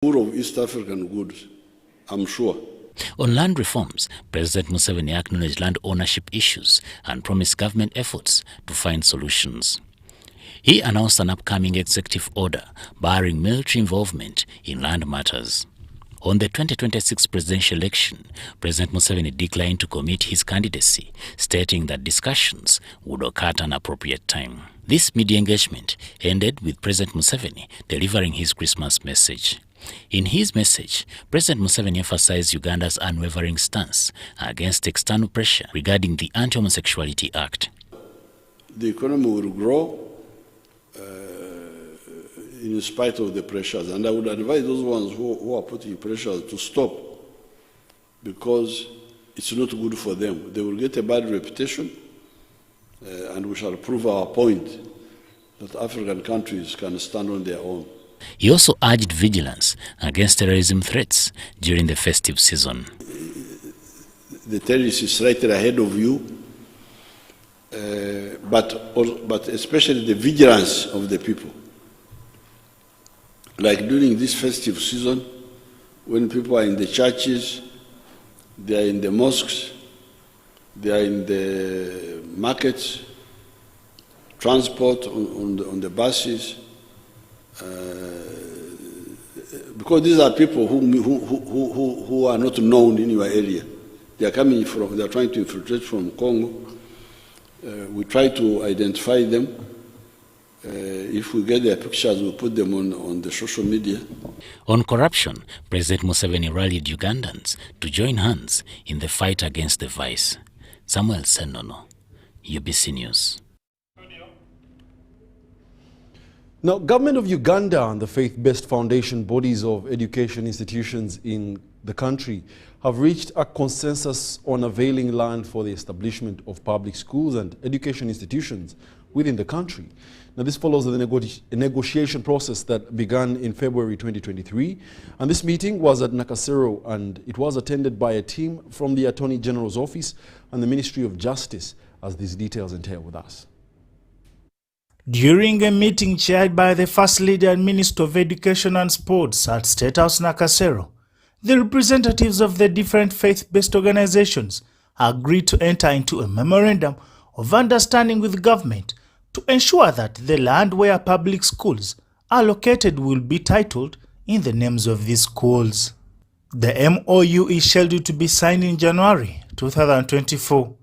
Full of East African goods, I'm sure. On land reforms, President Museveni acknowledged land ownership issues and promised government efforts to find solutions. He announced an upcoming executive order barring military involvement in land matters. On the 2026 presidential election, President Museveni declined to commit his candidacy, stating that discussions would occur at an appropriate time. This media engagement ended with President Museveni delivering his Christmas message. In his message, President Museveni emphasized Uganda's unwavering stance against external pressure regarding the Anti-Homosexuality Act. The economy will grow in spite of the pressures, and I would advise those ones who are putting pressures to stop, because it's not good for them. They will get a bad reputation, and we shall prove our point that African countries can stand on their own. He also urged vigilance against terrorism threats during the festive season. The terrorist is right ahead of you, but especially the vigilance of the people. Like during this festive season, when people are in the churches, they are in the mosques, they are in the markets, transport on the buses, because these are people who are not known in your area. They are coming from, they are trying to infiltrate from Congo. We try to identify them. If we get their pictures, we'll put them on the social media. On corruption, President Museveni rallied Ugandans to join hands in the fight against the vice. Samuel Senono, UBC News. Now, government of Uganda and the faith-based foundation bodies of education institutions in the country have reached a consensus on availing land for the establishment of public schools and education institutions within the country. Now, this follows the negotiation process that began in February 2023, and this meeting was at Nakasero, and it was attended by a team from the Attorney General's Office and the Ministry of Justice, as these details entail with us. During a meeting chaired by the First Lady and Minister of Education and Sports at State House Nakasero, the representatives of the different faith-based organizations agreed to enter into a memorandum of understanding with government to ensure that the land where public schools are located will be titled in the names of these schools. The MOU is scheduled to be signed in January 2024.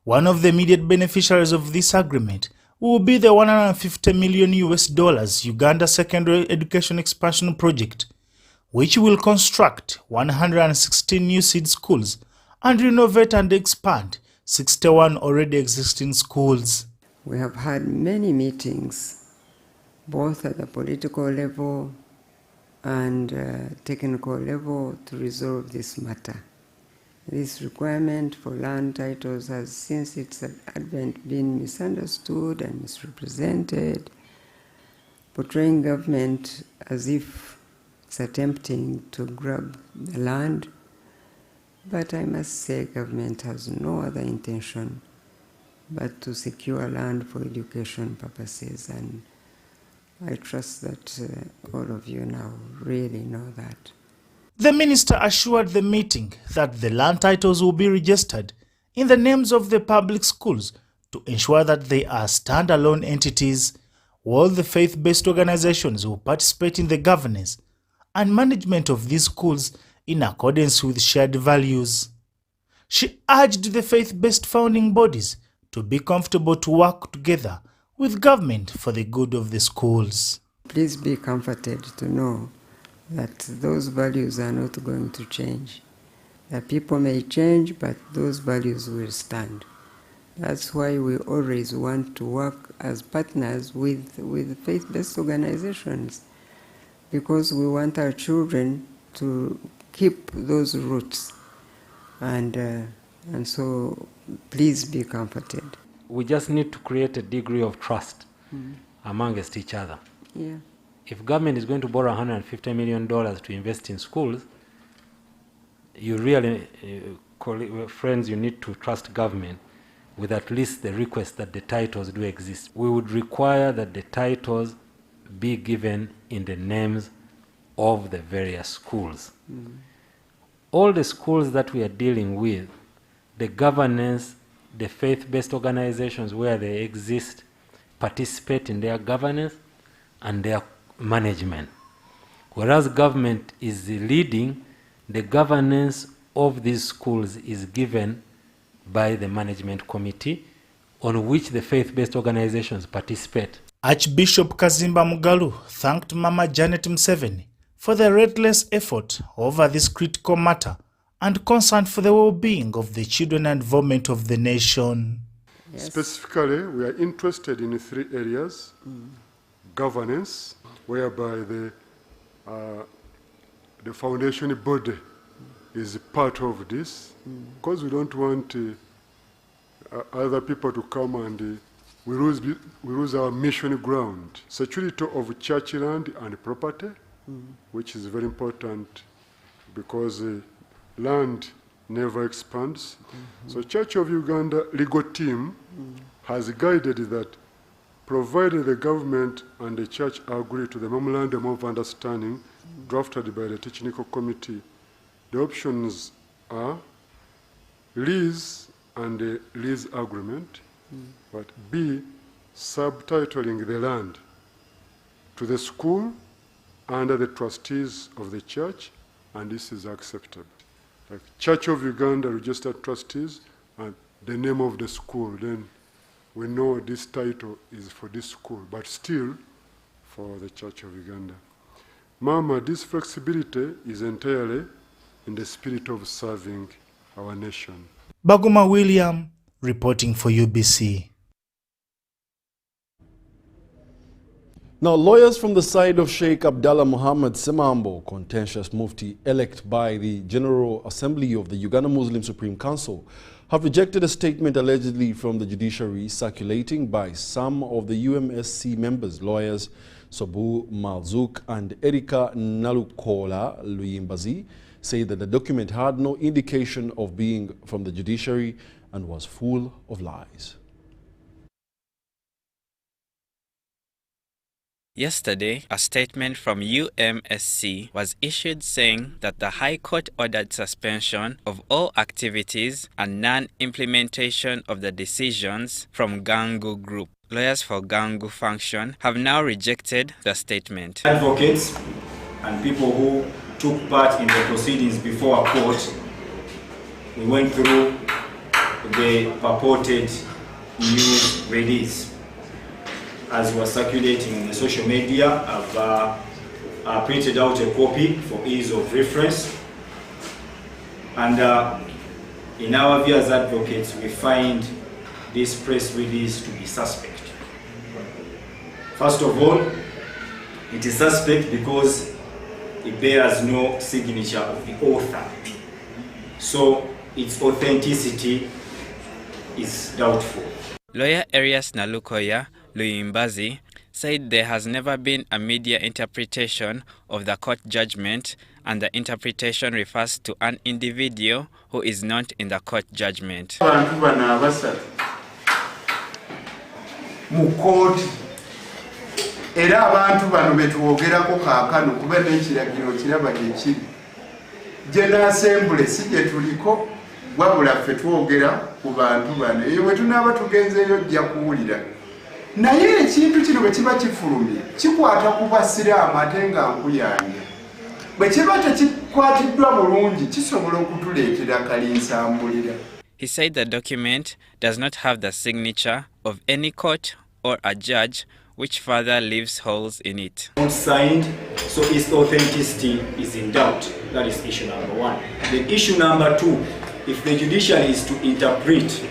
One of the immediate beneficiaries of this agreement will be the $150 million Uganda Secondary Education Expansion Project, which will construct 116 new seed schools and renovate and expand 61 already existing schools. We have had many meetings, both at the political level and technical level, to resolve this matter. This requirement for land titles has, since its advent, been misunderstood and misrepresented, portraying government as if it's attempting to grab the land. But I must say government has no other intention but to secure land for education purposes, and I trust that all of you now really know that. The minister assured the meeting that the land titles will be registered in the names of the public schools to ensure that they are standalone entities, while the faith-based organizations will participate in the governance and management of these schools in accordance with shared values. She urged the faith-based founding bodies to be comfortable to work together with government for the good of the schools. Please be comforted to know that those values are not going to change. The people may change, but those values will stand. That's why we always want to work as partners with faith-based organizations, because we want our children to keep those roots. And so please be comforted. We just need to create a degree of trust amongst each other. Yeah. If government is going to borrow $150 million to invest in schools, you really, friends, you need to trust government with at least the request that the titles do exist. We would require that the titles be given in the names of the various schools. All the schools that we are dealing with, the governance, the faith-based organizations where they exist, participate in their governance and their management. Whereas government is leading, the governance of these schools is given by the management committee on which the faith-based organizations participate. Archbishop Kazimba Mugalu thanked Mama Janet Museveni for the relentless effort over this critical matter and concern for the well-being of the children and development of the nation. Yes. Specifically, we are interested in 3 areas. Governance, whereby the foundation body is part of this, because we don't want other people to come and we lose our mission ground. Security of church land and property, which is very important because land never expands. So Church of Uganda legal team has guided that provided the government and the church agree to the memorandum of understanding drafted by the technical committee, the options are lease and a lease agreement, but B, subtitling the land to the school under the trustees of the church, and this is acceptable. Like Church of Uganda registered trustees and the name of the school, then we know this title is for this school, but still for the Church of Uganda. Mama, this flexibility is entirely in the spirit of serving our nation. Baguma William, reporting for UBC. Now, lawyers from the side of Sheikh Abdallah Muhammad Semambo, contentious mufti elect by the General Assembly of the Uganda Muslim Supreme Council, have rejected a statement allegedly from the judiciary circulating by some of the UMSC members, lawyers Sobu Malzuk and Erika Nalukola Luyimbazi, say that the document had no indication of being from the judiciary and was full of lies. Yesterday, a statement from UMSC was issued saying that the High Court ordered suspension of all activities and non-implementation of the decisions from Gangu Group. Lawyers for Gangu Function have now rejected the statement. Advocates and people who took part in the proceedings before a court, we went through the purported news release. As was circulating in the social media, I've printed out a copy for ease of reference. And in our view as advocates, we find this press release to be suspect. First of all, it is suspect because it bears no signature of the author. So its authenticity is doubtful. Lawyer Arias Nalukoya Luyimbazi said there has never been a media interpretation of the court judgment, and the interpretation refers to an individual who is not in the court judgment. Era abantu bano betuwogerako kaakano kuba n'ekiragiro kiraba gyekiri. General Assembly si gye tuliko wabula ffe twogera ku bantu bano. Eyo bwe tunaaba tugenzeeyo ojja kuwulira. Naye ekintu kino bwe kiba kifulumye kikwata ku basiraamu ate nga nkuyanja. Bwe kiba tekikwatiddwa bulungi kisobola okutuleetera kalinsambulira. He said the document does not have the signature of any court or a judge, which further leaves holes in it. Not signed, so its authenticity is in doubt. That is issue number one. Then issue number two, if the judiciary is to interpret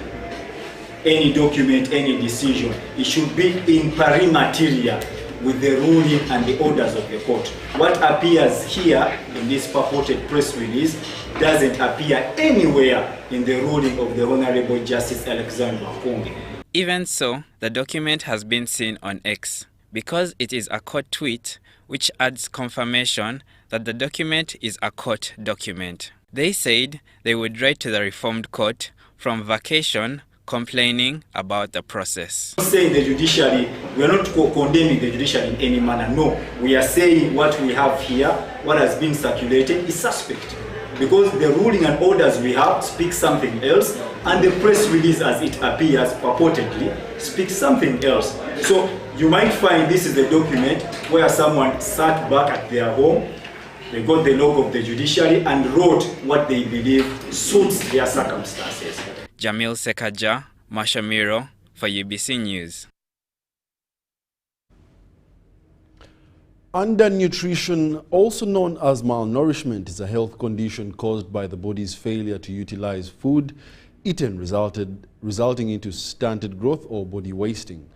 any document, any decision, it should be in pari materia with the ruling and the orders of the court. What appears here in this purported press release doesn't appear anywhere in the ruling of the Honorable Justice Alexander Konge. Even so, the document has been seen on X because it is a court tweet, which adds confirmation that the document is a court document. They said they would write to the Reformed Court from vacation complaining about the process. Saying the judiciary, we are not condemning the judiciary in any manner. No, we are saying what we have here what has been circulated is suspect, because the ruling and orders we have speak something else, and the press release as it appears purportedly speaks something else. So you might find this is a document where someone sat back at their home, they got the log of the judiciary and wrote what they believe suits their circumstances. Jamil Sekaja, Mashamiro for UBC News. Undernutrition, also known as malnourishment, is a health condition caused by the body's failure to utilize food eaten, resulting into stunted growth or body wasting.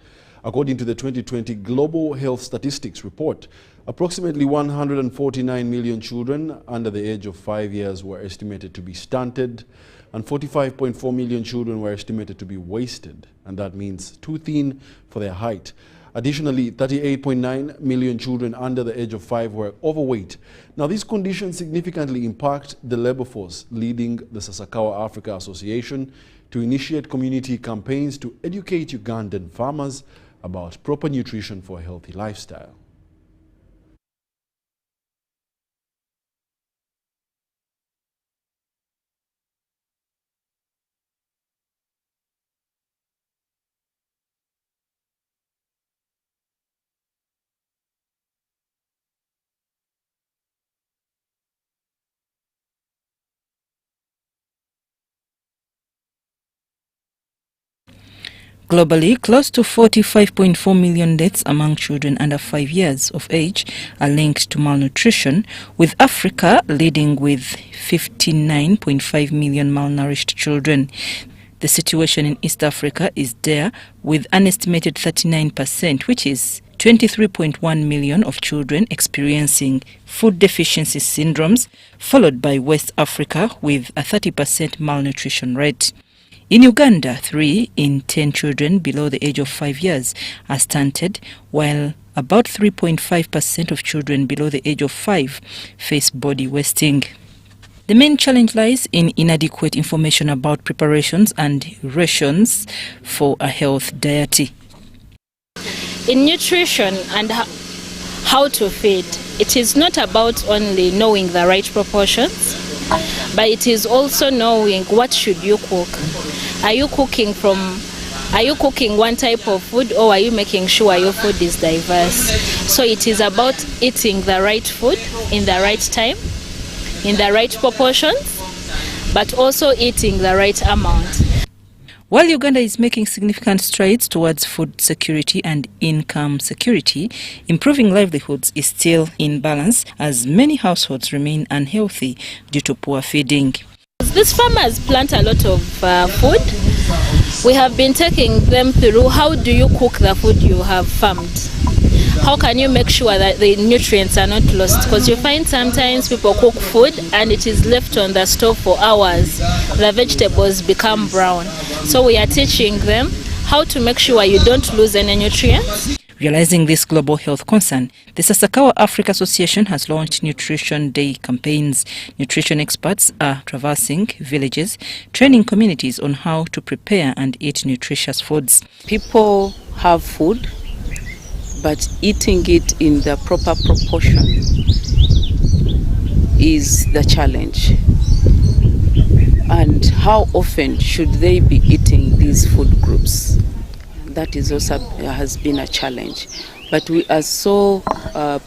According to the 2020 Global Health Statistics Report, approximately 149 million children under the age of 5 years were estimated to be stunted, and 45.4 million children were estimated to be wasted, and that means too thin for their height. Additionally, 38.9 million children under the age of 5 were overweight. Now, these conditions significantly impact the labor force, leading the Sasakawa Africa Association to initiate community campaigns to educate Ugandan farmers about proper nutrition for a healthy lifestyle. Globally, close to 45.4 million deaths among children under 5 years of age are linked to malnutrition, with Africa leading with 59.5 million malnourished children. The situation in East Africa is dire, with an estimated 39%, which is 23.1 million of children experiencing food deficiency syndromes, followed by West Africa with a 30% malnutrition rate. In Uganda, 3 in 10 children below the age of 5 years are stunted, while about 3.5% of children below the age of 5 face body wasting. The main challenge lies in inadequate information about preparations and rations for a health diet. In nutrition and how to feed, it is not about only knowing the right proportions, but it is also knowing what should you cook. Are you cooking one type of food, or are you making sure your food is diverse? So it is about eating the right food in the right time, in the right proportions, but also eating the right amount. While Uganda is making significant strides towards food security and income security, improving livelihoods is still in balance, as many households remain unhealthy due to poor feeding. These farmers plant a lot of food. We have been taking them through how do you cook the food you have farmed. How can you make sure that the nutrients are not lost? Because you find sometimes people cook food and it is left on the stove for hours. The vegetables become brown. So we are teaching them how to make sure you don't lose any nutrients. Realizing this global health concern, the Sasakawa Africa Association has launched Nutrition Day campaigns. Nutrition experts are traversing villages, training communities on how to prepare and eat nutritious foods. People have food, but eating it in the proper proportion is the challenge. And how often should they be eating these food groups? That is also has been a challenge. But we are so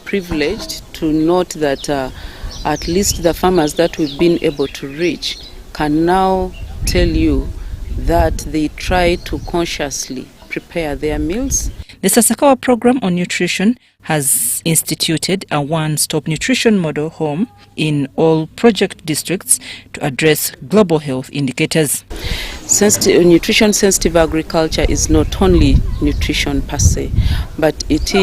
privileged to note that at least the farmers that we've been able to reach can now tell you that they try to consciously prepare their meals. The Sasakawa program on nutrition has instituted a one-stop nutrition model home in all project districts to address global health indicators. Nutrition-sensitive agriculture is not only nutrition per se, but it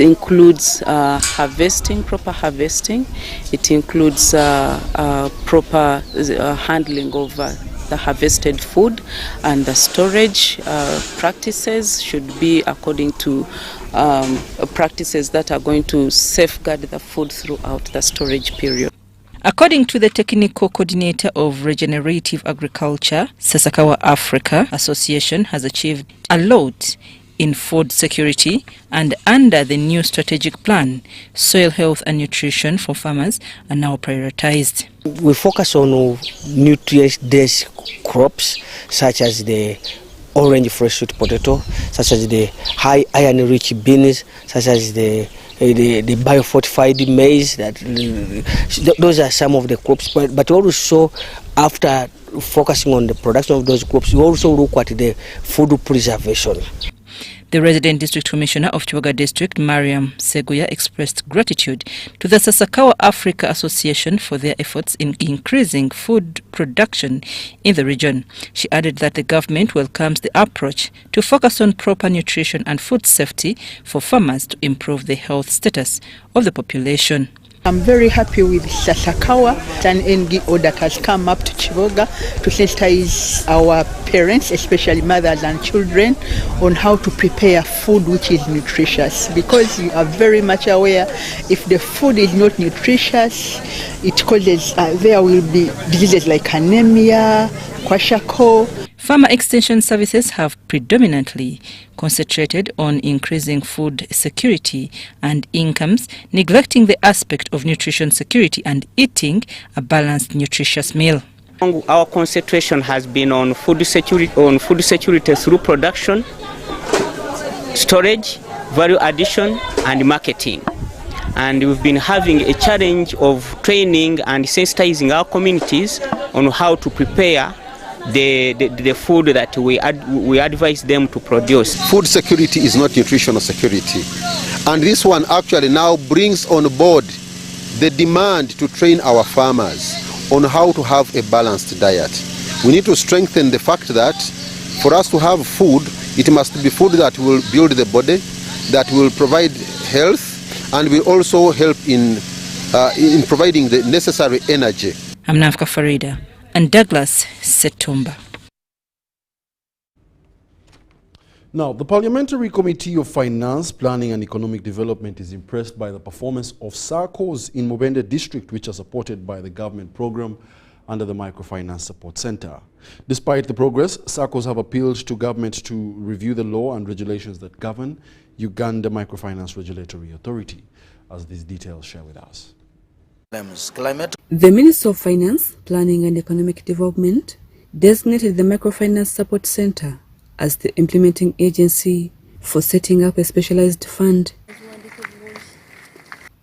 includes proper harvesting. It includes proper handling of the harvested food, and the storage practices should be according to practices that are going to safeguard the food throughout the storage period. According to the Technical Coordinator of Regenerative Agriculture, Sasakawa Africa Association has achieved a lot in food security, and under the new strategic plan, soil health and nutrition for farmers are now prioritized. We focus on nutrient-dense crops such as the orange fresh sweet potato, such as the high iron-rich beans, such as the biofortified maize. Those are some of the crops. But also, after focusing on the production of those crops, we also look at the food preservation. The resident district commissioner of Chiwaga District, Mariam Seguya, expressed gratitude to the Sasakawa Africa Association for their efforts in increasing food production in the region. She added that the government welcomes the approach to focus on proper nutrition and food safety for farmers to improve the health status of the population. I'm very happy with Sasakawa. An NG that has come up to Chivoga to sensitize our parents, especially mothers and children, on how to prepare food which is nutritious. Because you are very much aware, if the food is not nutritious, it causes, there will be diseases like anemia, kwashiorkor. Farmer extension services have predominantly concentrated on increasing food security and incomes, neglecting the aspect of nutrition security and eating a balanced, nutritious meal. Our concentration has been on food security through production, storage, value addition, and marketing. And we've been having a challenge of training and sensitizing our communities on how to prepare the food that we advise them to produce. Food security is not nutritional security. And this one actually now brings on board the demand to train our farmers on how to have a balanced diet. We need to strengthen the fact that for us to have food, it must be food that will build the body, that will provide health, and will also help in providing the necessary energy. I'm Nafka Farida and Douglas Setumba. Now, the Parliamentary Committee of Finance, Planning and Economic Development is impressed by the performance of SACCOs in Mubende District, which are supported by the government program under the Microfinance Support Center. Despite the progress, SACCOs have appealed to government to review the law and regulations that govern Uganda Microfinance Regulatory Authority, as these details share with us. The Minister of Finance, Planning and Economic Development designated the Microfinance Support Center as the implementing agency for setting up a specialized fund.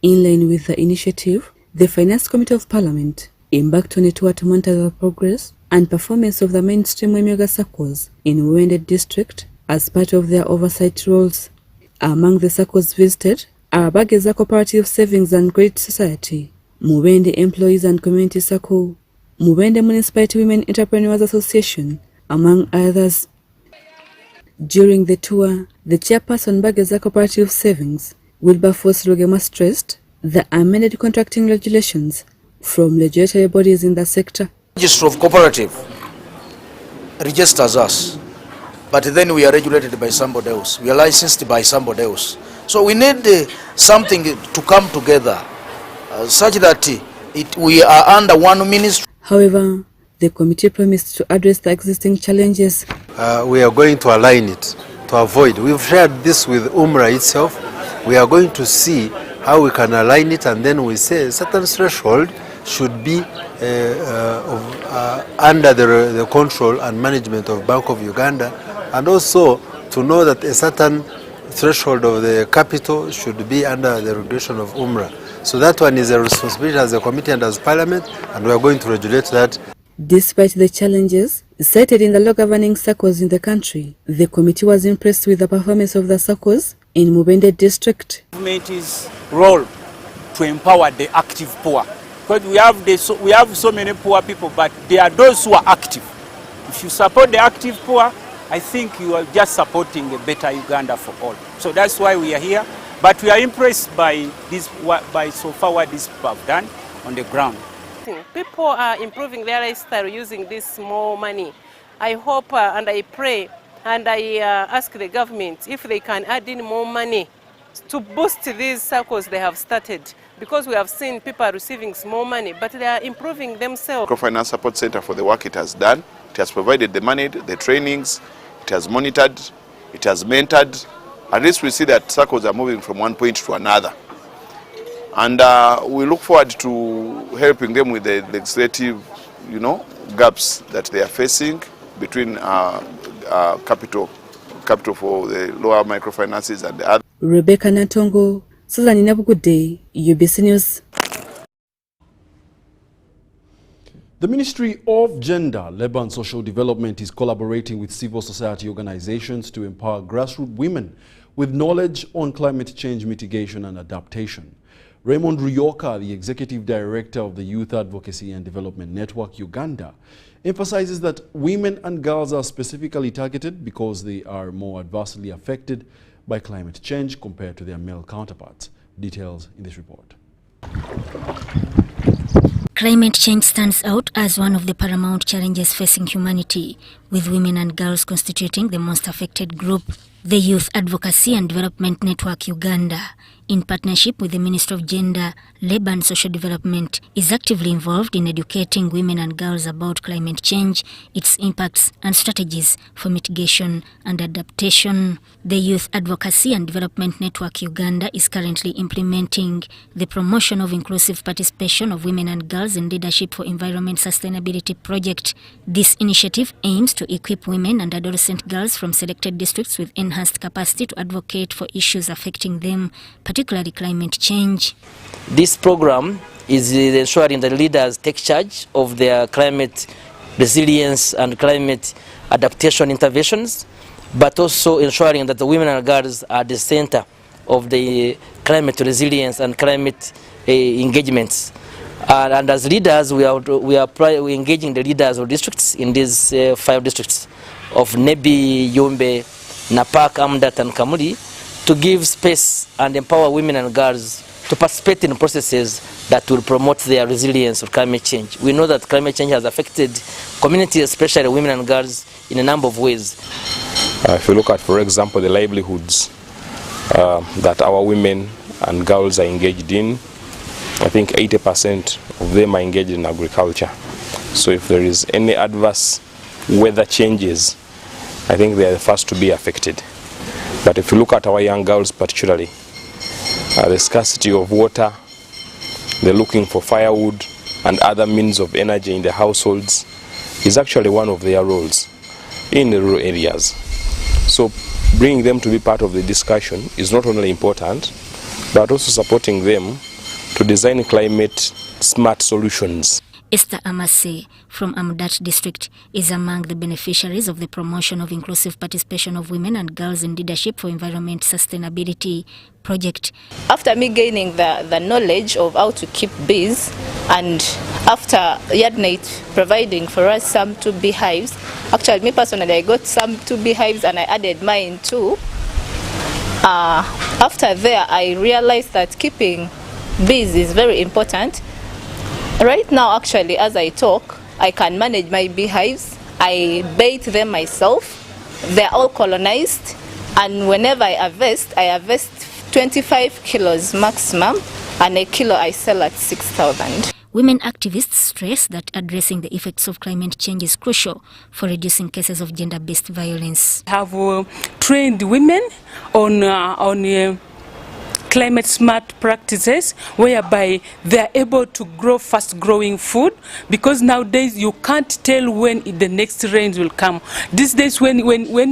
In line with the initiative, the Finance Committee of Parliament embarked on a tour to monitor the progress and performance of the mainstream Wemyoga SACCOs in Mubende District as part of their oversight roles. Among the SACCOs visited are Bageza Cooperative Savings and Credit Society, Mubende Employees and Community SACCO, Mubende Municipality Women Entrepreneurs Association, among others. During the tour, the chairperson Bageza Cooperative Savings, Wilberforce Rugema, stressed the amended contracting regulations from legislative bodies in the sector. Register of Cooperative registers us, but then we are regulated by somebody else. We are licensed by somebody else. So we need something to come together such that we are under one ministry. However, the committee promised to address the existing challenges. We are going to align it to avoid. We've shared this with UMRA itself. We are going to see how we can align it, and then we say a certain threshold should be under the control and management of Bank of Uganda, and also to know that a certain threshold of the capital should be under the regulation of UMRA. So that one is a responsibility as a committee and as Parliament, and we are going to regulate that. Despite the challenges cited in the law governing SACCOs in the country, the committee was impressed with the performance of the SACCOs in Mubende District. Government's role to empower the active poor, because we have so many poor people, but there are those who are active. If you support the active poor, I think you are just supporting a better Uganda for all. So that's why we are here. But we are impressed by so far what these people have done on the ground. People are improving their lifestyle using this small money. I hope and I pray and I ask the government if they can add in more money to boost these circles they have started, because we have seen people receiving small money, but they are improving themselves. Microfinance Support Center for the work it has done. It has provided the money, the trainings, it has monitored It has mentored. At least we see that circles are moving from one point to another. And we look forward to helping them with the legislative, gaps that they are facing between capital for the lower microfinances and the other. Rebecca Natongo, Susan Inabugude, UBC News. The Ministry of Gender, Labour and Social Development is collaborating with civil society organizations to empower grassroots women with knowledge on climate change mitigation and adaptation. Raymond Ruyoka, the Executive Director of the Youth Advocacy and Development Network Uganda, emphasizes that women and girls are specifically targeted because they are more adversely affected by climate change compared to their male counterparts. Details in this report. Climate change stands out as one of the paramount challenges facing humanity, with women and girls constituting the most affected group. The Youth Advocacy and Development Network Uganda, in partnership with the Ministry of Gender, Labour and Social Development, is actively involved in educating women and girls about climate change, its impacts and strategies for mitigation and adaptation. The Youth Advocacy and Development Network Uganda is currently implementing the promotion of inclusive participation of women and girls in leadership for environment sustainability project. This initiative aims to equip women and adolescent girls from selected districts with enhanced capacity to advocate for issues affecting them, particularly climate change. This program is ensuring that leaders take charge of their climate resilience and climate adaptation interventions, but also ensuring that the women and girls are the center of the climate resilience and climate engagements. And as leaders, we are engaging the leaders of districts in these 5 districts of Nebi, Yombe, Napak, Amdat and Kamuli, to give space and empower women and girls to participate in processes that will promote their resilience of climate change. We know that climate change has affected communities, especially women and girls, in a number of ways. If you look at, for example, the livelihoods that our women and girls are engaged in, I think 80% of them are engaged in agriculture. So if there is any adverse weather changes, I think they are the first to be affected. But if you look at our young girls particularly, the scarcity of water, they're looking for firewood and other means of energy in the households is actually one of their roles in the rural areas. So bringing them to be part of the discussion is not only important, but also supporting them to design climate smart solutions. Esther Amase from Amdat district is among the beneficiaries of the promotion of inclusive participation of women and girls in leadership for environment sustainability project. After me gaining the knowledge of how to keep bees, and after YardNet providing for us some 2 beehives, actually me personally I got some 2 beehives and I added mine too. After there I realized that keeping bees is very important. Right now, actually, as I talk, I can manage my beehives. I bathe them myself. They're all colonized. And whenever I harvest 25 kilos maximum, and a kilo I sell at 6,000. Women activists stress that addressing the effects of climate change is crucial for reducing cases of gender-based violence. Have trained women on climate smart practices whereby they are able to grow fast growing food, because nowadays you can't tell when the next rains will come. These days when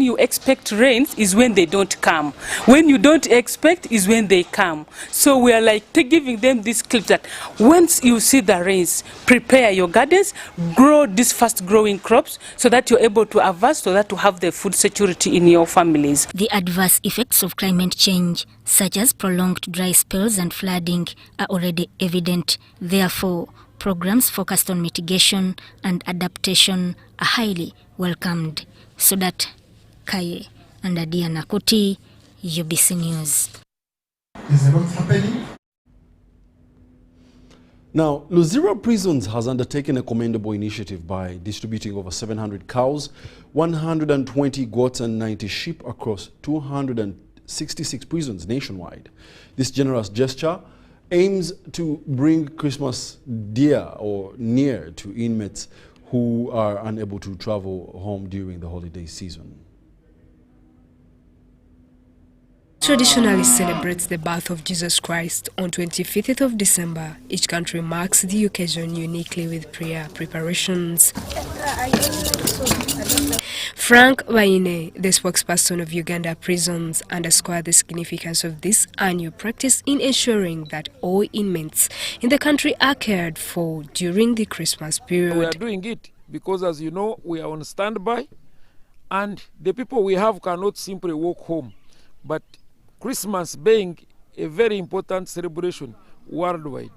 you expect rains is when they don't come. When you don't expect is when they come. So we are like giving them this clip that once you see the rains, prepare your gardens, grow these fast growing crops so that you're able to harvest, so that to have the food security in your families. The adverse effects of climate change, such as prolonged dry spells and flooding, are already evident. Therefore, programs focused on mitigation and adaptation are highly welcomed. Sudat Kaye and Adia Nakuti, UBC News. Is a lot happening? Now, Luzira Prisons has undertaken a commendable initiative by distributing over 700 cows, 120 goats and 90 sheep across 266 prisons nationwide. This generous gesture aims to bring Christmas near to inmates who are unable to travel home during the holiday season. Traditionally celebrates the birth of Jesus Christ on 25th of December. Each country marks the occasion uniquely with prayer preparations. Frank Waine, the spokesperson of Uganda prisons, underscored the significance of this annual practice in ensuring that all inmates in the country are cared for during the Christmas period. We are doing it because, as you know, we are on standby and the people we have cannot simply walk home. But Christmas being a very important celebration worldwide,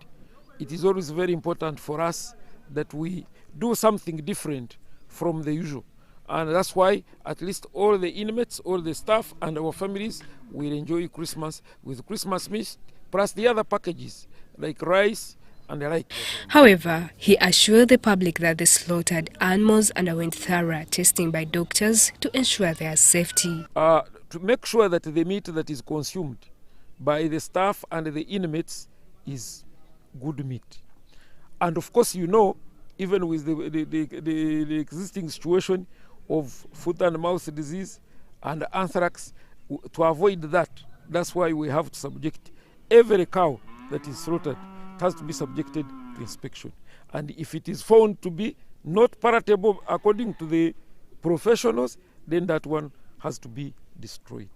it is always very important for us that we do something different from the usual. And that's why at least all the inmates, all the staff and our families will enjoy Christmas with Christmas meat plus the other packages like rice and the like. However, he assured the public that the slaughtered animals underwent thorough testing by doctors to ensure their safety. To make sure that the meat that is consumed by the staff and the inmates is good meat. And of course, you know, even with the existing situation of foot and mouth disease and anthrax, to avoid that, that's why we have to subject every cow that is slaughtered has to be subjected to inspection. And if it is found to be not palatable according to the professionals, then that one has to be destroyed.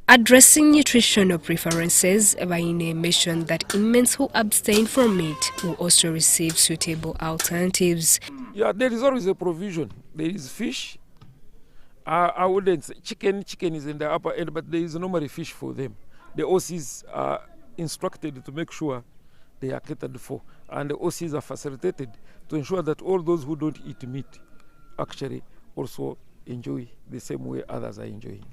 Addressing nutritional preferences, Waine mentioned that inmates who abstain from meat will also receive suitable alternatives. Yeah, there is always a provision. There is fish. I wouldn't say chicken is in the upper end, but there is normally fish for them. The OCs are instructed to make sure they are catered for, and the OCs are facilitated to ensure that all those who don't eat meat actually also enjoy the same way others are enjoying.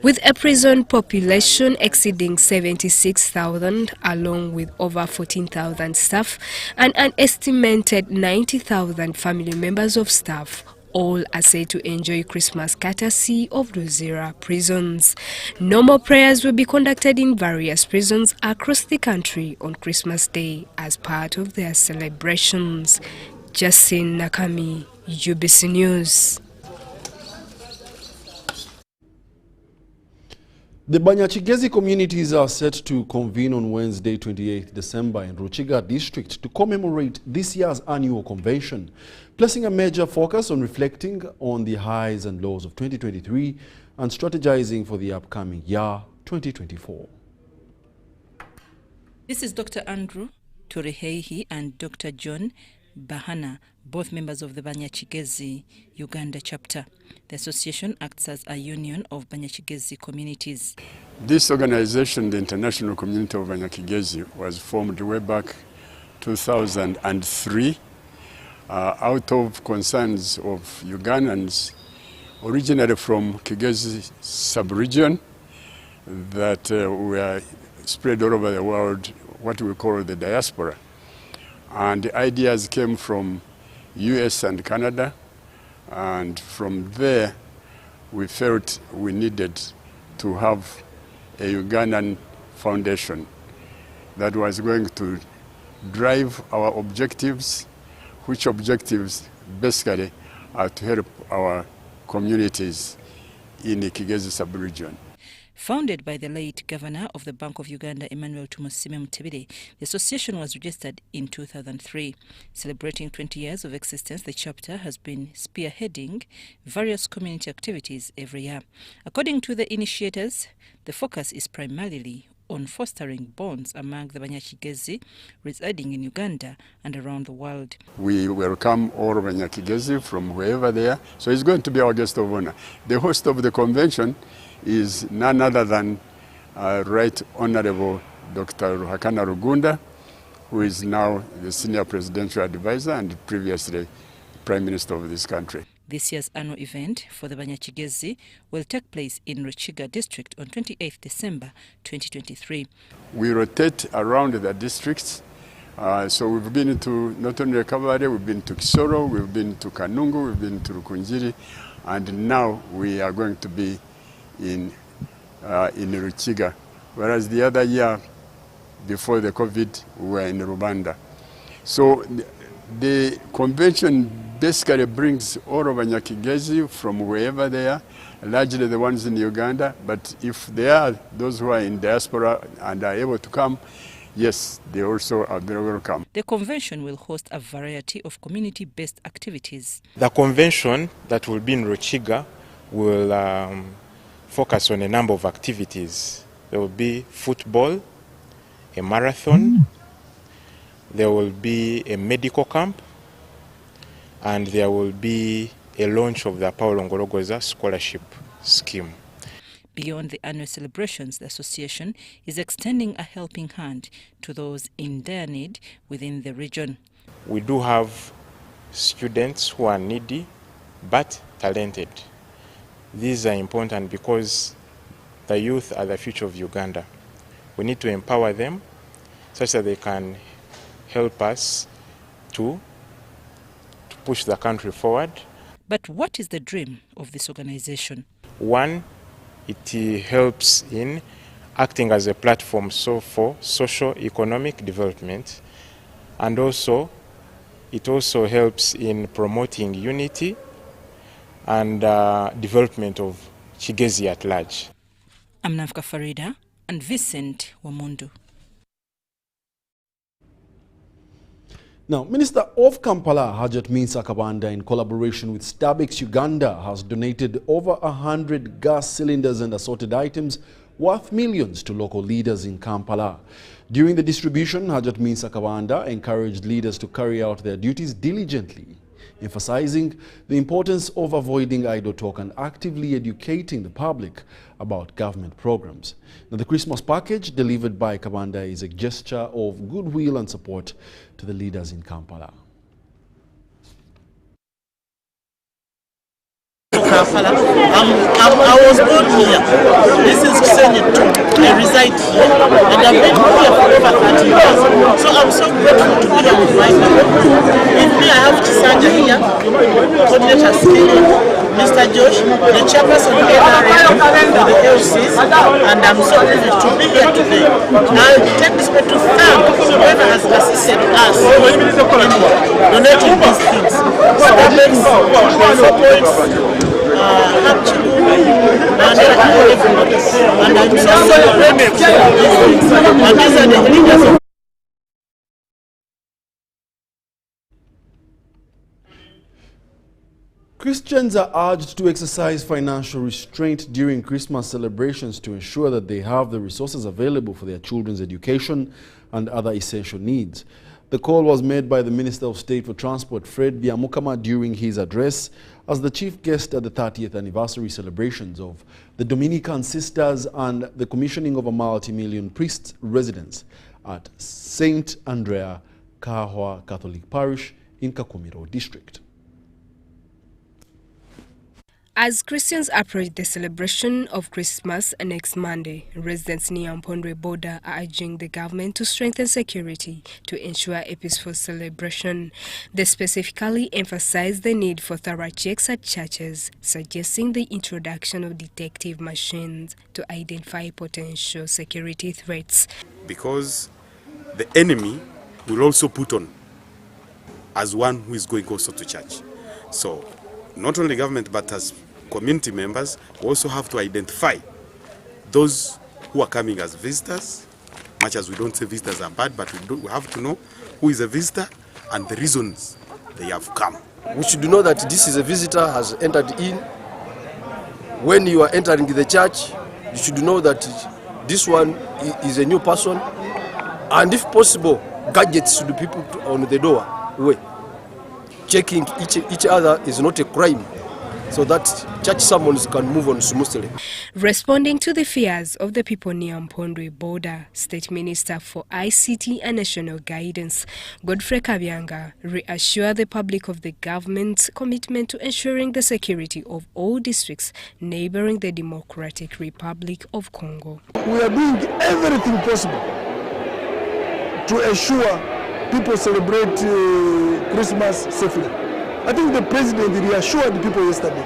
With a prison population exceeding 76,000, along with over 14,000 staff and an estimated 90,000 family members of staff, all are said to enjoy Christmas courtesy of Luzira prisons. Normal prayers will be conducted in various prisons across the country on Christmas Day as part of their celebrations. Justin Nakami, UBC News. The Banyachigezi communities are set to convene on Wednesday, 28th December in Ruchiga district to commemorate this year's annual convention, placing a major focus on reflecting on the highs and lows of 2023 and strategizing for the upcoming year, 2024. This is Dr. Andrew Torehehi and Dr. John Bahana, both members of the Banyachigezi Uganda chapter. The association acts as a union of Banyachigezi communities. This organization, the International Community of Banyachigezi, was formed way back 2003 out of concerns of Ugandans originally from Kigezi sub-region that were spread all over the world, what we call the diaspora. And the ideas came from US and Canada, and from there we felt we needed to have a Ugandan foundation that was going to drive our objectives, which objectives basically are to help our communities in the Kigezi sub-region. Founded by the late governor of the Bank of Uganda, Emmanuel Tumusiime Mutebile, the association was registered in 2003. Celebrating 20 years of existence, the chapter has been spearheading various community activities every year. According to the initiators, the focus is primarily on fostering bonds among the Banyachigezi residing in Uganda and around the world. We welcome all Banyachigezi from wherever they are, so it's going to be our guest of honor. The host of the convention is none other than Right Honorable Dr. Ruhakana Rugunda, who is now the Senior Presidential Advisor and previously Prime Minister of this country. This year's annual event for the Banyachigezi will take place in Ruchiga district on 28th December 2023. We rotate around the districts. So we've been to not only Kabare, we've been to Kisoro, we've been to Kanungu, we've been to Rukunjiri, and now we are going to be in Ruchiga, whereas the other year before the COVID we were in Rubanda. So the convention basically brings all over Nyakigezi from wherever they are, largely the ones in Uganda. But if there are those who are in diaspora and are able to come, yes, they also are very welcome. The convention will host a variety of community-based activities. The convention that will be in Ruchiga will focus on a number of activities. There will be football, a marathon, there will be a medical camp, and there will be a launch of the Paulo Ngorogoza scholarship scheme. Beyond the annual celebrations, the association is extending a helping hand to those in dire need within the region. We do have students who are needy but talented. These are important because the youth are the future of Uganda. We need to empower them such that they can help us to push the country forward. But what is the dream of this organization? One, it helps in acting as a platform for socio-economic development, and also it also helps in promoting unity and development of Kigezi at large. I'm Navka Farida and Vincent Wamundu. Now, Minister of Kampala, Hajat Minsa Kabanda, in collaboration with Starbucks Uganda, has donated over 100 gas cylinders and assorted items worth millions to local leaders in Kampala. During the distribution, Hajat Minsa Kabanda encouraged leaders to carry out their duties diligently, emphasizing the importance of avoiding idle talk and actively educating the public about government programs. Now, the Christmas package delivered by Kabanda is a gesture of goodwill and support to the leaders in Kampala. I was born here. This is Senate 2. I reside here. And I've been here for over 30 years. So I'm so grateful to be here with my family. With me, I have Chisanja here, coordinator Skilly, Mr. Josh, the chairperson of NRA for the LCs, and I'm so privileged to be here today. I take this way to thank whoever has assisted us in donating these things. Starbucks, 4 points, and I'm so grateful. And these are the leaders of Christians are urged to exercise financial restraint during Christmas celebrations to ensure that they have the resources available for their children's education and other essential needs. The call was made by the Minister of State for Transport, Fred Byamukama, during his address as the chief guest at the 30th anniversary celebrations of the Dominican Sisters and the commissioning of a multi-million priest residence at St. Andrea Kahwa Catholic Parish in Kakumiro District. As Christians approach the celebration of Christmas next Monday, residents near Mpondwe border are urging the government to strengthen security to ensure a peaceful celebration. They specifically emphasize the need for thorough checks at churches, suggesting the introduction of detective machines to identify potential security threats. Because the enemy will also put on as one who is going also to church. So not only government but as community members, we also have to identify those who are coming as visitors. Much as we don't say visitors are bad, but we have to know who is a visitor and the reasons they have come. We should know that this is a visitor has entered in. When you are entering the church, you should know that this one is a new person, and if possible, gadgets should be put on the doorway. Checking each other is not a crime, so that church sermons can move on smoothly. Responding to the fears of the people near Mpondwe border, State Minister for ICT and National Guidance, Godfrey Kabyanga, reassured the public of the government's commitment to ensuring the security of all districts neighboring the Democratic Republic of Congo. We are doing everything possible to ensure people celebrate Christmas safely. I think the president reassured people yesterday,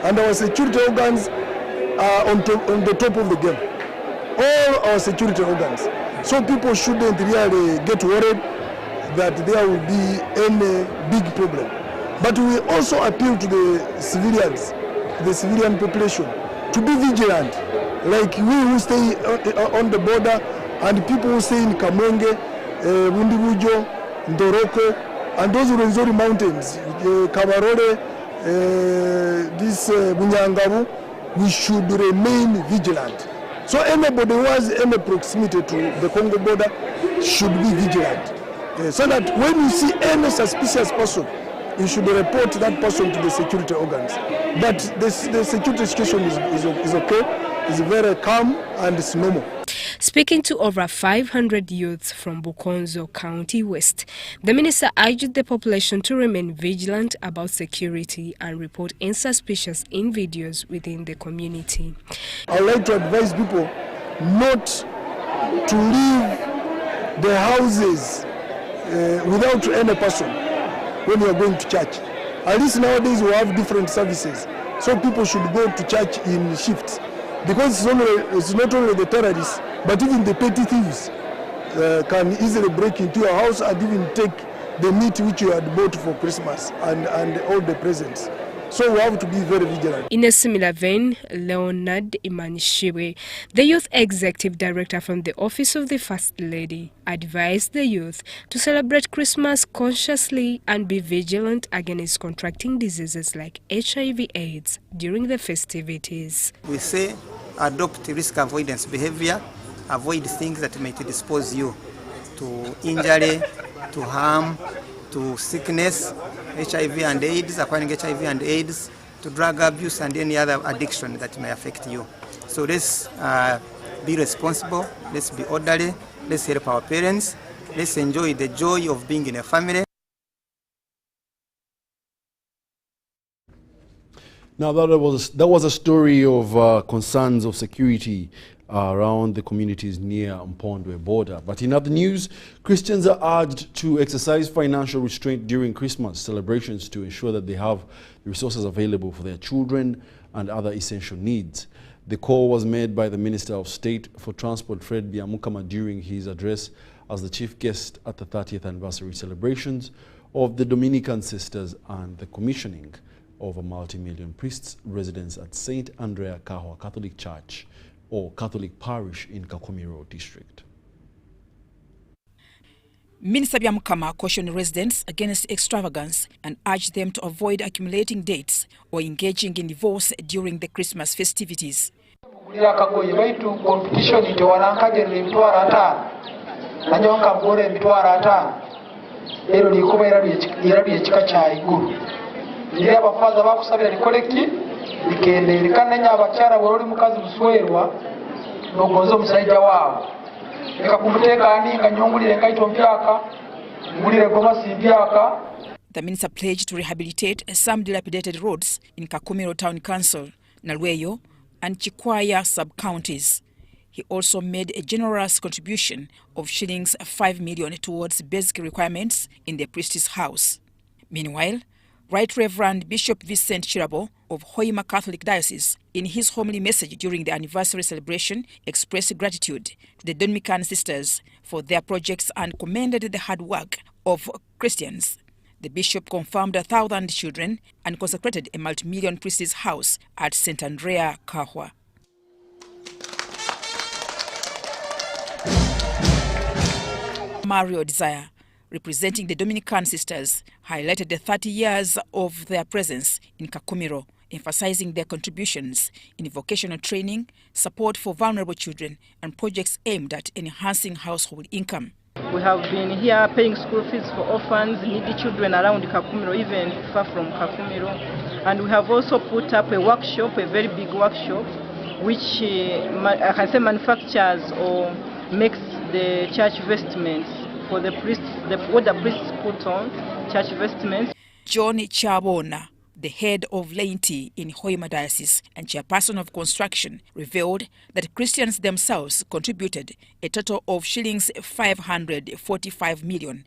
and our security organs are on the top of the game. All our security organs. So people shouldn't really get worried that there will be any big problem. But we also appeal to the civilians, the civilian population, to be vigilant, like we who stay on the border and people who stay in Kamwenge, Bundibujo, Ndoroko, and those Rwenzori mountains, Kabarore, this Bunyangabu, we should remain vigilant. So anybody who has any proximity to the Congo border should be vigilant. So that when you see any suspicious person, you should report that person to the security organs. But the security situation is okay, it's very calm and it's normal. Speaking to over 500 youths from Bukonzo County West, the minister urged the population to remain vigilant about security and report insuspicious individuals within the community. I would like to advise people not to leave the houses without any person when you are going to church. At least nowadays we have different services, so people should go to church in shifts, because it's not only the terrorists, but even the petty thieves can easily break into your house and even take the meat which you had bought for Christmas and all the presents. So we have to be very vigilant. In a similar vein, Leonard Imanishiwe, the Youth Executive Director from the Office of the First Lady, advised the youth to celebrate Christmas consciously and be vigilant against contracting diseases like HIV/AIDS during the festivities. We say adopt risk avoidance behavior, avoid things that may dispose you to injury, to harm, to sickness, HIV and AIDS, acquiring HIV and AIDS, to drug abuse and any other addiction that may affect you. So let's be responsible, let's be orderly, let's help our parents, let's enjoy the joy of being in a family. Now that was a story of concerns of security around the communities near Mpondwe border. But in other news, Christians are urged to exercise financial restraint during Christmas celebrations to ensure that they have the resources available for their children and other essential needs. The call was made by the Minister of State for Transport, Fred Byamukama, during his address as the chief guest at the 30th anniversary celebrations of the Dominican Sisters and the commissioning of a multi-million priests residence at St. Andrea Kahwa Catholic Church or Catholic Parish in Kakumiro District. Minister Byamukama cautioned residents against extravagance and urged them to avoid accumulating debts or engaging in divorce during the Christmas festivities. The minister pledged to rehabilitate some dilapidated roads in Kakumiro Town Council, Nalweyo and Chikwaya sub-counties. He also made a generous contribution of shillings 5 million towards basic requirements in the priest's house. Meanwhile, Right Reverend Bishop Vincent Chirabo of Hoima Catholic Diocese, in his homily message during the anniversary celebration, expressed gratitude to the Dominican Sisters for their projects and commended the hard work of Christians. The bishop confirmed 1,000 children and consecrated a multi-million priest's house at St. Andrea Kahwa. Mario Desire, representing the Dominican Sisters, highlighted the 30 years of their presence in Kakumiro, emphasizing their contributions in vocational training, support for vulnerable children, and projects aimed at enhancing household income. We have been here paying school fees for orphans, needy children around Kakumiro, even far from Kakumiro. And we have also put up a workshop, a very big workshop, which I can say manufactures or makes the church vestments for the priests, what the priests put on, church vestments. John Chabona, the head of laity in Hoima Diocese and chairperson of construction, revealed that Christians themselves contributed a total of shillings 545 million.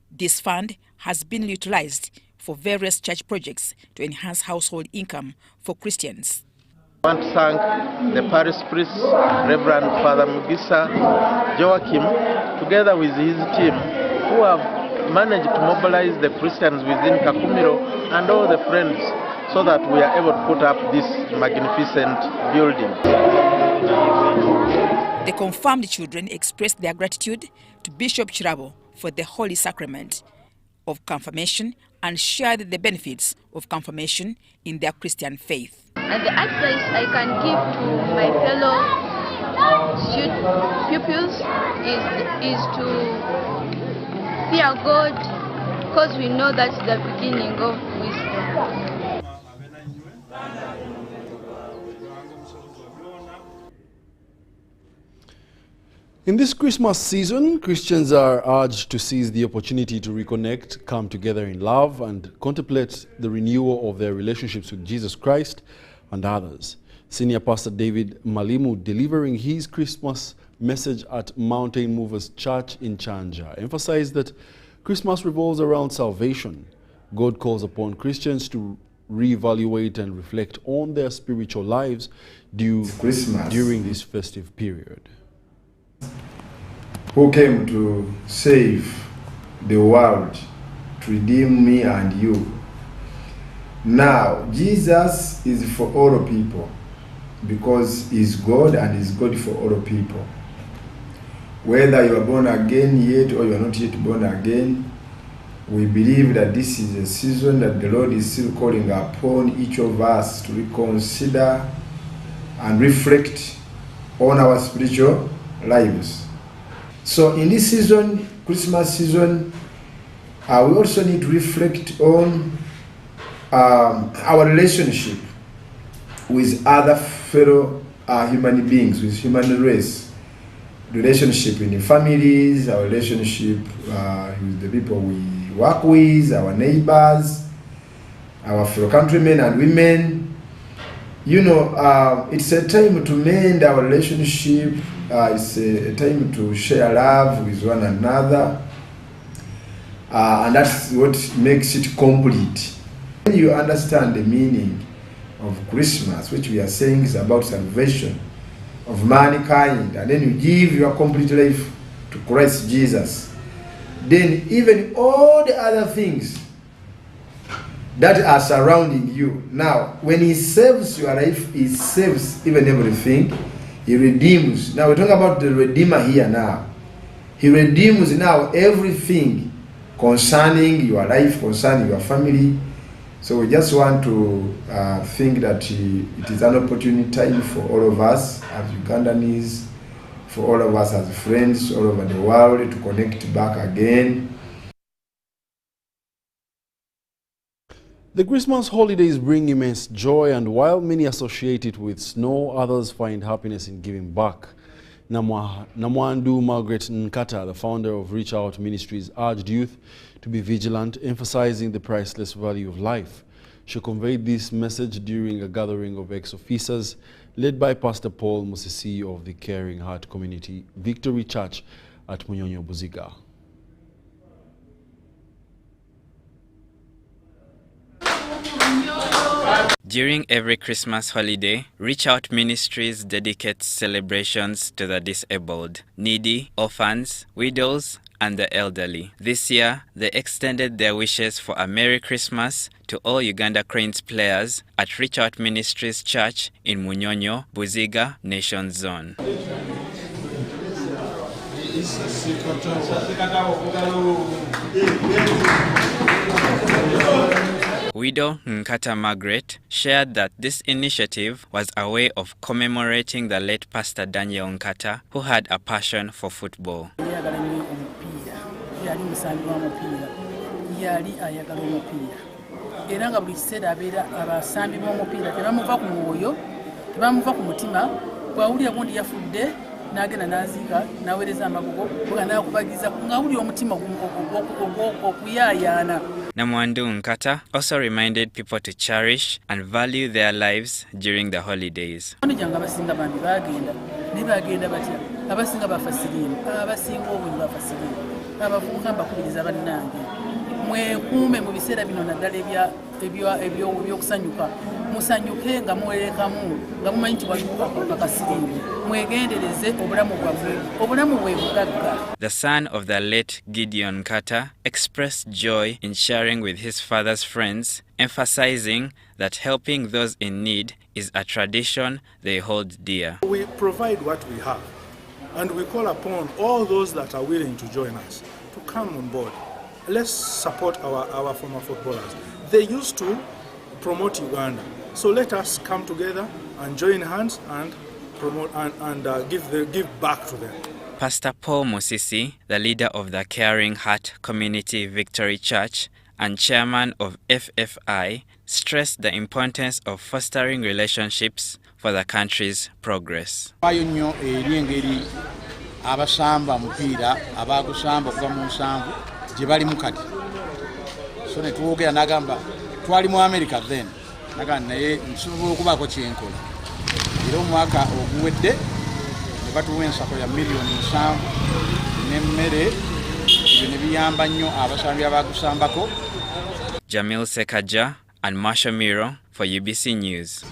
This fund has been utilized for various church projects to enhance household income for Christians. I want to thank the parish priest, Reverend Father Mugisa Joachim, together with his team, who have managed to mobilize the Christians within Kakumiro and all the friends so that we are able to put up this magnificent building. The confirmed children expressed their gratitude to Bishop Chirabo for the Holy Sacrament of confirmation and shared the benefits of confirmation in their Christian faith. And the advice I can give to my fellow pupils is to fear God, because we know that's the beginning of wisdom. In this Christmas season, Christians are urged to seize the opportunity to reconnect, come together in love, and contemplate the renewal of their relationships with Jesus Christ and others. Senior Pastor David Malimu, delivering his Christmas message at Mountain Movers Church in Chanja, emphasized that Christmas revolves around salvation. God calls upon Christians to reevaluate and reflect on their spiritual lives during this festive period. Who came to save the world, to redeem me and you. Now, Jesus is for all people because he's God and he's God for all people. Whether you are born again yet or you are not yet born again, we believe that this is a season that the Lord is still calling upon each of us to reconsider and reflect on our spiritual lives. So in this season, Christmas season, we also need to reflect on our relationship with other fellow human beings, with human race. Relationship in the families, our relationship with the people we work with, our neighbors, our fellow countrymen and women. You know, it's a time to mend our relationship. It's a time to share love with one another, and that's what makes it complete. When you understand the meaning of Christmas, which we are saying is about salvation of mankind, and then you give your complete life to Christ Jesus, then even all the other things that are surrounding you. Now, when he saves your life, he saves even everything. He redeems. Now we're talking about the Redeemer here now. He redeems now everything concerning your life, concerning your family. So we just want to think that it is an opportunity time for all of us as Ugandans, for all of us as friends all over the world to connect back again. The Christmas holidays bring immense joy, and while many associate it with snow, others find happiness in giving back. Namwandu Margaret Nkata, the founder of Reach Out Ministries, urged youth to be vigilant, emphasizing the priceless value of life. She conveyed this message during a gathering of ex-officers led by Pastor Paul Musisi of the Caring Heart Community Victory Church at Munyonyo, Buziga. During every Christmas holiday, Reach Out Ministries dedicates celebrations to the disabled, needy, orphans, widows, and the elderly. This year, they extended their wishes for a Merry Christmas to all Uganda Cranes players at Reach Out Ministries Church in Munyonyo, Buziga, Nation Zone. Widow Nkata Margaret shared that this initiative was a way of commemorating the late Pastor Daniel Nkata, who had a passion for football. Nagenda nazika nawereza amagogo bwana kubagiza ngawuli omutima okuyayana. Namwandu Nkata also reminded people to cherish and value their lives during the holidays. Njanga abasinga bandi bagenda nibagenda batya abasinga bafasirina abasinga obuli bafasirina abavuka mbakubiriza bannange mwekuume mu biseera bino naddala ebyokusanyuka musanyuke nga muwerekamu nga mumanyi nti waliwo akasiriimu mwegendereze obulamu bwabwe obulamu bwe bugagga. The son of the late Gideon Carter expressed joy in sharing with his father's friends, emphasizing that helping those in need is a tradition they hold dear. We provide what we have, and we call upon all those that are willing to join us to come on board. Let's support our former footballers. They used to promote Uganda, so let us come together and join hands and promote and give back to them. Pastor Paul Musisi, the leader of the Caring Heart Community Victory Church and chairman of FFI, stressed the importance of fostering relationships for the country's progress. Abasamba mupiira abagusamba okuva mu nsanvu gye bali mu kati so ne tuwogera n'agamba twali mu America then nagamba naye nsobola okubaako kyenkola era omwaka oguwedde ne batuwa ensako ya miliyoni 7 n'emmere ebyo ne biyamba nnyo abasambi abagusambako. Jamil Sekaja and Marsha Miro for UBC News.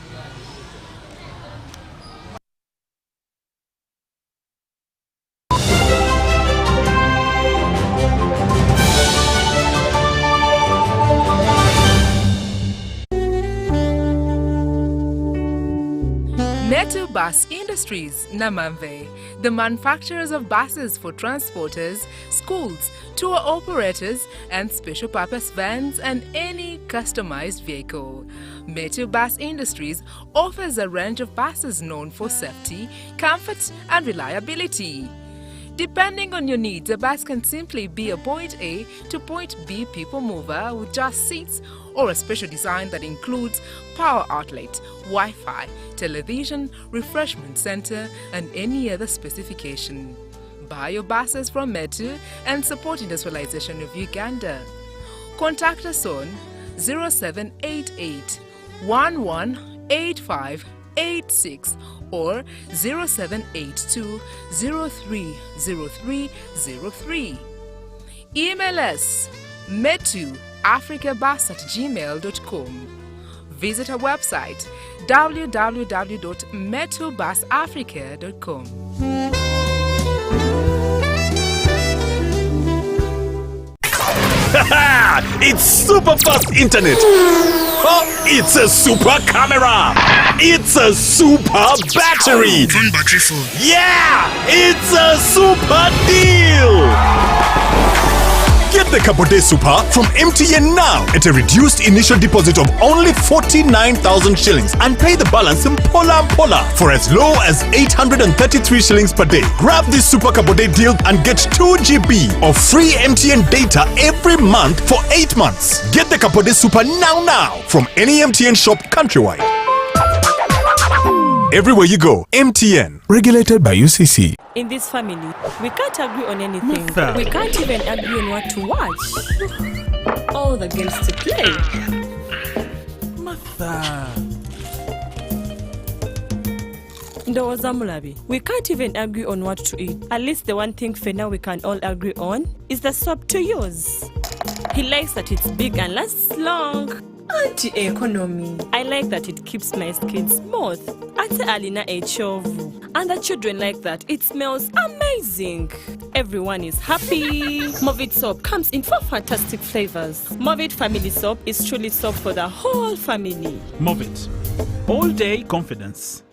Bus Industries, Namamve, the manufacturers of buses for transporters, schools, tour operators, and special purpose vans and any customized vehicle. Metu Bus Industries offers a range of buses known for safety, comfort, and reliability. Depending on your needs, a bus can simply be a point A to point B people mover with just seats, or a special design that includes power outlet, Wi-Fi, television, refreshment center, and any other specification. Buy your buses from Metu and support industrialization of Uganda. Contact us on 0788 118586 or 0782 030303. Email us metuafricabus@gmail.com. Visit our website www.metubusafrica.com. It's super fast internet. Oh, it's a super camera. It's a super battery. Phone battery full. Yeah, it's a super deal. Get the Capote Super from MTN now at a reduced initial deposit of only 49,000 shillings and pay the balance in Pola for as low as 833 shillings per day. Grab this Super Capote deal and get 2 GB of free MTN data every month for 8 months. Get the Capote Super now from any MTN shop countrywide. Everywhere you go, MTN, regulated by UCC. In this family, we can't agree on anything. Martha. We can't even agree on what to watch. All the games to play. Martha. Ndowoza Mulabi, we can't even agree on what to eat. At least the one thing for now we can all agree on is the soap to use. He likes that it's big and lasts long. Anti-economy. I like that it keeps my skin smooth. Ate alina echovu. And the children like that. It smells amazing. Everyone is happy. Movit soap comes in 4 fantastic flavors. Movit family soap is truly soap for the whole family. Movit. All day confidence.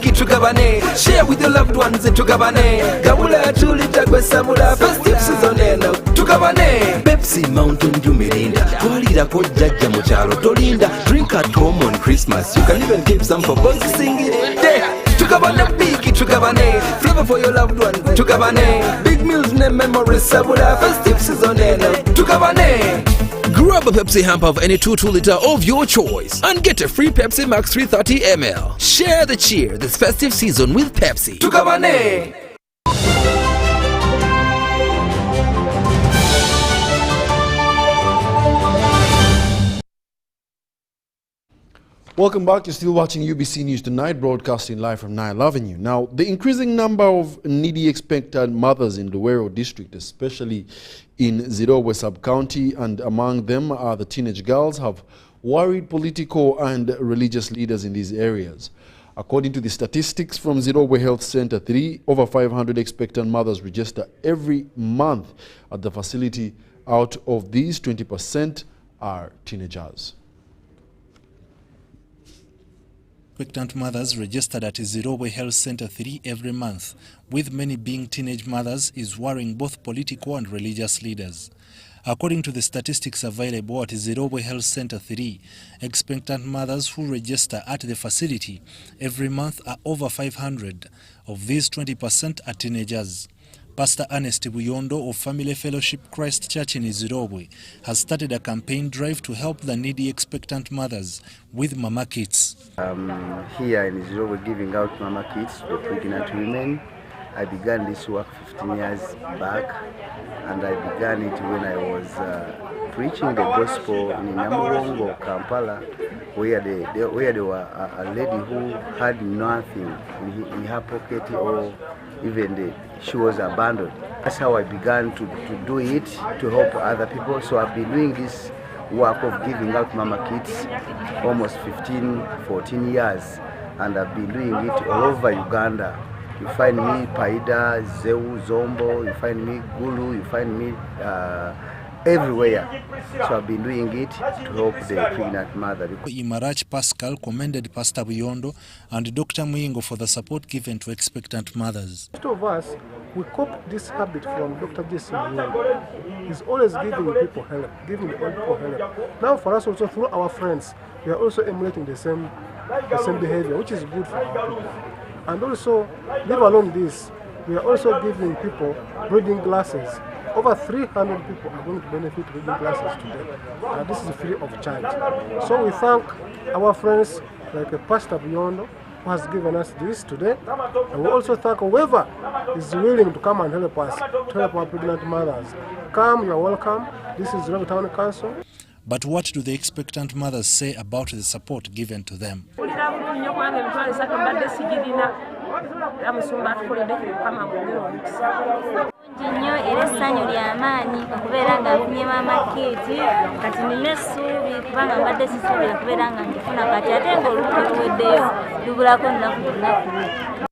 big tugabane. Share with your loved ones and tugabane. Gabula 2 liter gwesabula festive season eno tugabane. Pepsi Mountain Dew Mirinda. Twalira ko jajja mu kyalo tolinda. Drink at home on Christmas. You can even keep some for boys singing. Tugabane big tugabane. Flavor for your loved ones tugabane. Big meals ne memories sabula festive season eno tugabane. Grab a Pepsi hamper of any 2 liter of your choice and get a free Pepsi Max 330 ml. Share the cheer this festive season with Pepsi. Tugabane! Welcome back. You're still watching UBC News Tonight, broadcasting live from Nile Avenue. Now, the increasing number of needy expectant mothers in Luwero district, especially in Zirobwe sub-county, and among them are the teenage girls, have worried political and religious leaders in these areas. According to the statistics from Zirobwe Health Center 3, over 500 expectant mothers register every month at the facility. Out of these, 20% are teenagers. Expectant mothers registered at Zirobwe Health Center 3 every month, with many being teenage mothers, is worrying both political and religious leaders. According to the statistics available at Zirobwe Health Center 3, expectant mothers who register at the facility every month are over 500. Of these, 20% are teenagers. Pastor Ernest Buyondo of Family Fellowship Christ Church in Zirobwe has started a campaign drive to help the needy expectant mothers with mama kits. Here in Zirobwe giving out mama kits to pregnant women. I began this work 15 years back, and I began it when I was preaching the gospel in Namuwongo, Kampala, where there were a lady who had nothing in her pocket, or even she was abandoned. That's how I began to do it, to help other people. So I've been doing this work of giving out mama kits almost 15, 14 years, and I've been doing it all over Uganda. You find me Paida, Zeu, Zombo, you find me Gulu, you find me everywhere. So I've been doing it to help the pregnant mother. Imarach Pascal commended Pastor Buyondo and Dr. Muyingo for the support given to expectant mothers. Most of us, we copied this habit from Dr. Jesse Muyingo. He's always giving people help, giving the old people help. Now for us also, through our friends, we are also emulating the same behavior, which is good for our people. And also, leave alone this, we are also giving people reading glasses. Over 300 people are going to benefit reading glasses today. This is free of charge. So we thank our friends like Pastor Buyondo, who has given us this today. And we also thank whoever is willing to come and help us, to help our pregnant mothers. Come, you are welcome. This is Zirobwe Town Council. But what do the expectant mothers say about the support given to them? Nnyo era essanyu ly'amaanyi okubeera nga nfunye mama kiti kati nina essuubi kubanga mbadde sisuubira kubeera nga ndifuna kati ate ng'olubuto luweddeyo lubulako nnaku lunaku.